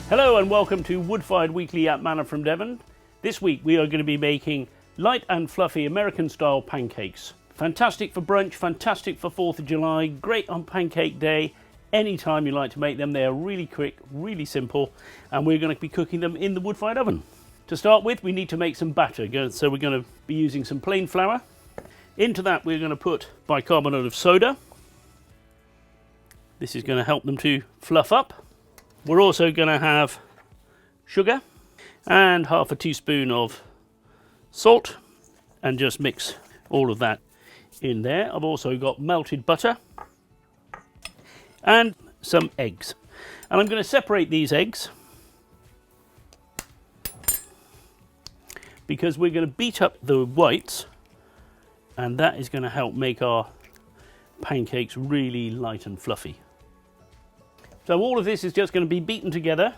Hello and welcome to Woodfired Weekly at Manna from Devon. This week we are going to be making light and fluffy American style pancakes. Fantastic for brunch, fantastic for 4th of July, great on pancake day. Anytime you like to make them, they are really quick, really simple, and we're going to be cooking them in the wood-fired oven. To start with, we need to make some batter, so we're going to be using some plain flour. Into that we're going to put bicarbonate of soda. This is going to help them to fluff up. We're also going to have sugar and half a teaspoon of salt, and just mix all of that in there. I've also got melted butter and some eggs, and I'm going to separate these eggs because we're going to beat up the whites, and that is going to help make our pancakes really light and fluffy. So all of this is just going to be beaten together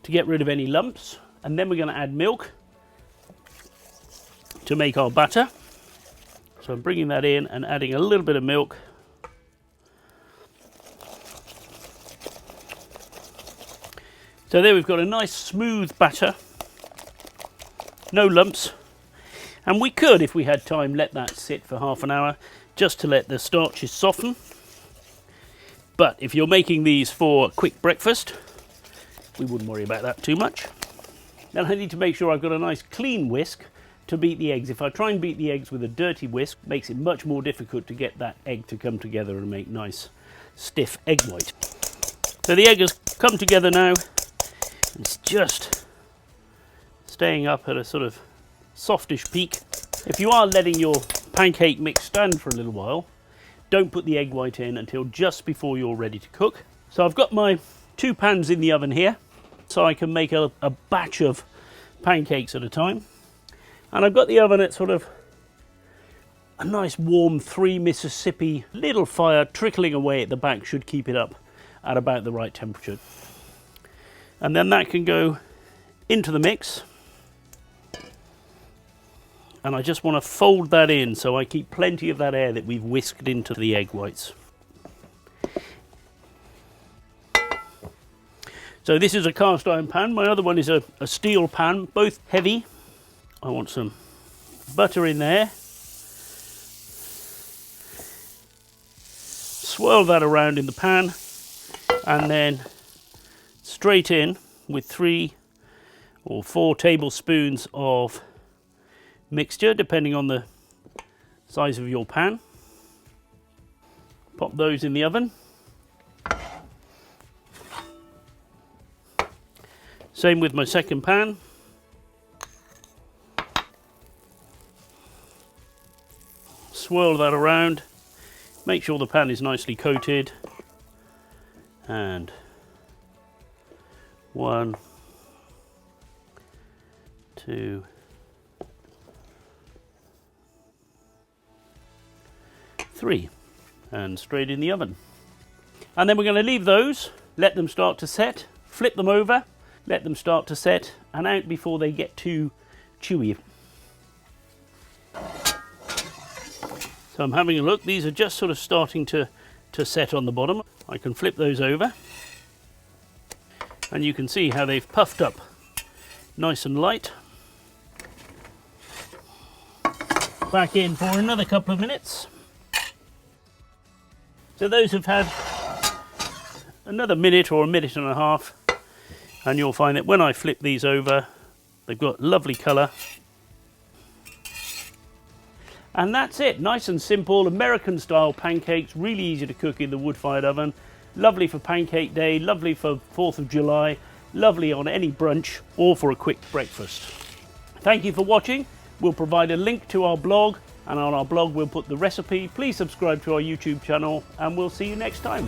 to get rid of any lumps, and then we're going to add milk to make our batter. So I'm bringing that in and adding a little bit of milk. So there we've got a nice smooth batter, no lumps, and we could, if we had time, let that sit for half an hour just to let the starches soften. But if you're making these for quick breakfast, we wouldn't worry about that too much. Then I need to make sure I've got a nice clean whisk to beat the eggs. If I try and beat the eggs with a dirty whisk, it makes it much more difficult to get that egg to come together and make nice stiff egg white. So the egg has come together now. It's just staying up at a sort of softish peak. If you are letting your pancake mix stand for a little while, don't put the egg white in until just before you're ready to cook. So I've got my 2 pans in the oven here, so I can make a batch of pancakes at a time. And I've got the oven at sort of a nice warm 3 Mississippi, little fire trickling away at the back should keep it up at about the right temperature. And then that can go into the mix. And I just want to fold that in so I keep plenty of that air that we've whisked into the egg whites. So this is a cast iron pan. My other one is a steel pan, both heavy. I want some butter in there. Swirl that around in the pan, and then straight in with 3 or 4 tablespoons of mixture, depending on the size of your pan. Pop those in the oven. Same with my second pan. Swirl that around. Make sure the pan is nicely coated. And 1, 2, 3, and straight in the oven. And then we're going to leave those, let them start to set, flip them over, let them start to set, and out before they get too chewy. So I'm having a look. These are just sort of starting to set on the bottom. I can flip those over, and you can see how they've puffed up nice and light. Back in for another couple of minutes. So those have had another minute or a minute and a half, and you'll find that when I flip these over, they've got lovely colour. And that's it, nice and simple, American style pancakes, really easy to cook in the wood-fired oven. Lovely for pancake day, lovely for 4th of July, lovely on any brunch or for a quick breakfast. Thank you for watching. We'll provide a link to our blog, and on our blog we'll put the recipe. Please subscribe to our YouTube channel, and we'll see you next time.